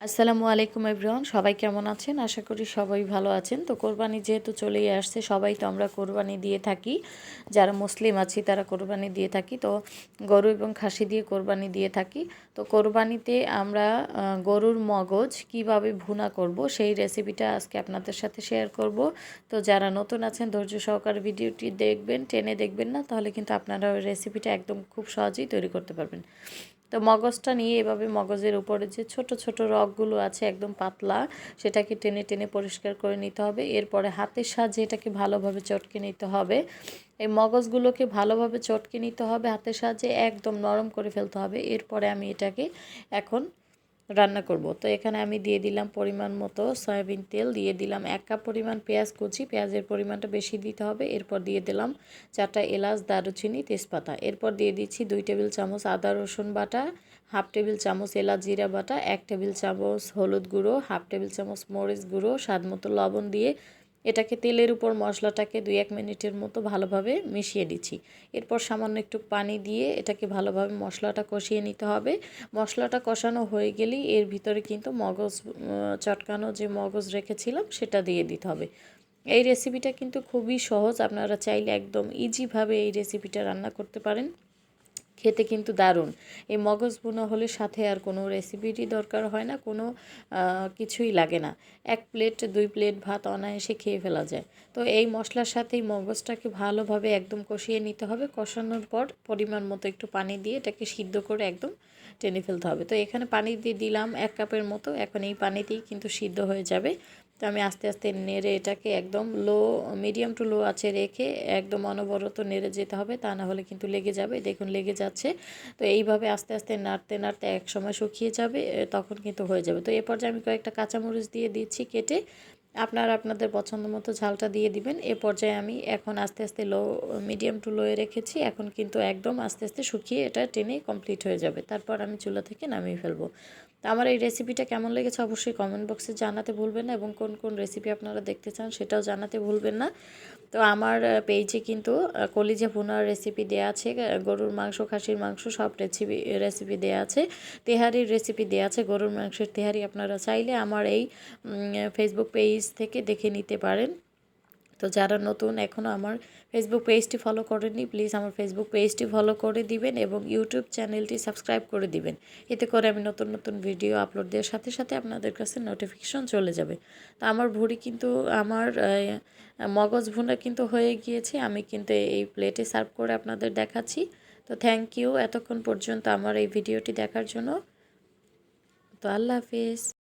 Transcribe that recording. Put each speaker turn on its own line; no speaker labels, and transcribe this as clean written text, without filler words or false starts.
আসসালামু আলাইকুম এভরিওয়ান, সবাই কেমন আছেন? আশা করি সবাই ভালো আছেন। তো কোরবানি যেহেতু চলেই আসছে, সবাই তো আমরা কোরবানি দিয়ে থাকি। যারা মুসলিম আছি তারা কোরবানি দিয়ে থাকি। তো গরু এবং খাসি দিয়ে কোরবানি দিয়ে থাকি। তো কোরবানিতে আমরা গরুর মগজ কিভাবে ভুনা করব সেই রেসিপিটা আজকে আপনাদের সাথে শেয়ার করব। তো যারা নতুন আছেন ধৈর্য সহকারে ভিডিওটি দেখবেন, টেনে দেখবেন না, তাহলে কিন্তু আপনারা ওই রেসিপিটা একদম খুব সহজেই তৈরি করতে পারবেন। তো মগজটা নিয়ে এভাবে মগজের উপরে যে ছোট ছোট রগগুলো আছে একদম পাতলা, সেটাকে টেনে টেনে পরিষ্কার করে নিতে হবে। এরপরে হাতের সাহায্যে এটাকে ভালোভাবে চটকে নিতে হবে। এই মগজগুলোকে ভালোভাবে চটকে নিতে হবে, হাতের সাহায্যে একদম নরম করে ফেলতে হবে। এরপরে আমি এটাকে এখন রান্না করব। তো এখানে আমি দিয়ে দিলাম পরিমাণ মতো সয়াবিন তেল, দিয়ে দিলাম 1 কাপ পরিমাণ পেঁয়াজ কুচি, পেঁয়াজের পরিমাণটা বেশি দিতে হবে। এরপর দিয়ে দিলাম 4টা এলাচ, দারুচিনি, তেজপাতা। এরপর দিয়ে দিচ্ছি 2 টেবিল চামচ আদা রসুন বাটা, হাফ টেবিল চামচ এলাচ জিরা বাটা, 1 টেবিল চামচ হলুদ গুঁড়ো, হাফ টেবিল চামচ মরিচ গুঁড়ো, স্বাদ মতো লবণ দিয়ে এটাকে তেলের উপর মশলাটাকে 2-1 মিনিটের মতো ভালোভাবে মিশিয়ে দিচ্ছি। এরপর সামান্য একটু পানি দিয়ে এটাকে ভালোভাবে মশলাটা কষিয়ে নিতে হবে। মশলাটা কষানো হয়ে গেলেই এর ভিতরে কিন্তু মগজ চটকানো যে মগজ রেখেছিলাম সেটা দিয়ে দিতে হবে। এই রেসিপিটা কিন্তু খুবই সহজ, আপনারা চাইলে একদম ইজিভাবে এই রেসিপিটা রান্না করতে পারেন। খেতে কিন্তু দারুণ। এই মগজ ভুনা হলে সাথে আর কোনো রেসিপিরই দরকার হয় না, কোনো কিছুই লাগে না। 1 প্লেট 2 প্লেট ভাত অনায়াসে খেয়ে ফেলা যায়। তো এই মশলার সাথেই মগজটাকে ভালোভাবে একদম কষিয়ে নিতে হবে। কষানোর পর পরিমাণ মতো একটু পানি দিয়ে এটাকে সিদ্ধ করে একদম টেনে ফেলতে হবে। তো এখানে পানি দিয়ে দিলাম 1 কাপের মতো। এখন এই পানিতেই কিন্তু সিদ্ধ হয়ে যাবে। তো আমি আস্তে আস্তে নেড়ে এটাকে একদম মিডিয়াম টু লো আঁচে রেখে একদম অনবরত নেড়ে যেতে হবে, তা না হলে কিন্তু লেগে যাবে। দেখুন লেগে যাচ্ছে। তো এইভাবে আস্তে আস্তে নাড়তে নাড়তে এক সময় শুকিয়ে যাবে, তখন কিন্তু হয়ে যাবে। তো এ পর্যায়ে আমি কয়েকটা কাঁচামরিচ দিয়ে দিচ্ছি কেটে। আপনারা আপনাদের পছন্দ মতো ঝালটা দিয়ে দিবেন। এ পর্যায়ে আমি এখন আস্তে আস্তে মিডিয়াম টু লোয়ে রেখেছি। এখন কিন্তু একদম আস্তে আস্তে শুকিয়ে এটা টেনে কমপ্লিট হয়ে যাবে। তারপর আমি চুলা থেকে নামিয়ে ফেলবো। তো আমার এই রেসিপিটা কেমন লেগেছে অবশ্যই কমেন্ট বক্সে জানাতে ভুলবেন না, এবং কোন কোন রেসিপি আপনারা দেখতে চান সেটাও জানাতে ভুলবেন না। তো আমার পেজে কিন্তু কলিজা ভুনার রেসিপি দেওয়া আছে, গরুর মাংস, খাসির মাংস সব রেসিপি দেওয়া আছে, তেহারির রেসিপি দেওয়া আছে। গরুর মাংসের তেহারি আপনারা চাইলে আমার এই ফেসবুক পেজ থেকে দেখে নিতে পারেন। তো যারা নতুন এখনও আমার ফেসবুক পেজটি ফলো করেননি, প্লিজ আমার ফেসবুক পেজটি ফলো করে দিবেন এবং ইউটিউব চ্যানেলটি সাবস্ক্রাইব করে দিবেন। এতে করে আমি নতুন নতুন ভিডিও আপলোড দেওয়ার সাথে সাথে আপনাদের কাছে নোটিফিকেশন চলে যাবে। তো আমার ভুঁড়ি কিন্তু আমার মগজ ভুনা কিন্তু হয়ে গিয়েছে। আমি কিন্তু এই প্লেটে সার্ভ করে আপনাদের দেখাচ্ছি। তো থ্যাংক ইউ এতক্ষণ পর্যন্ত আমার এই ভিডিওটি দেখার জন্য। তো আল্লাহ হাফিজ।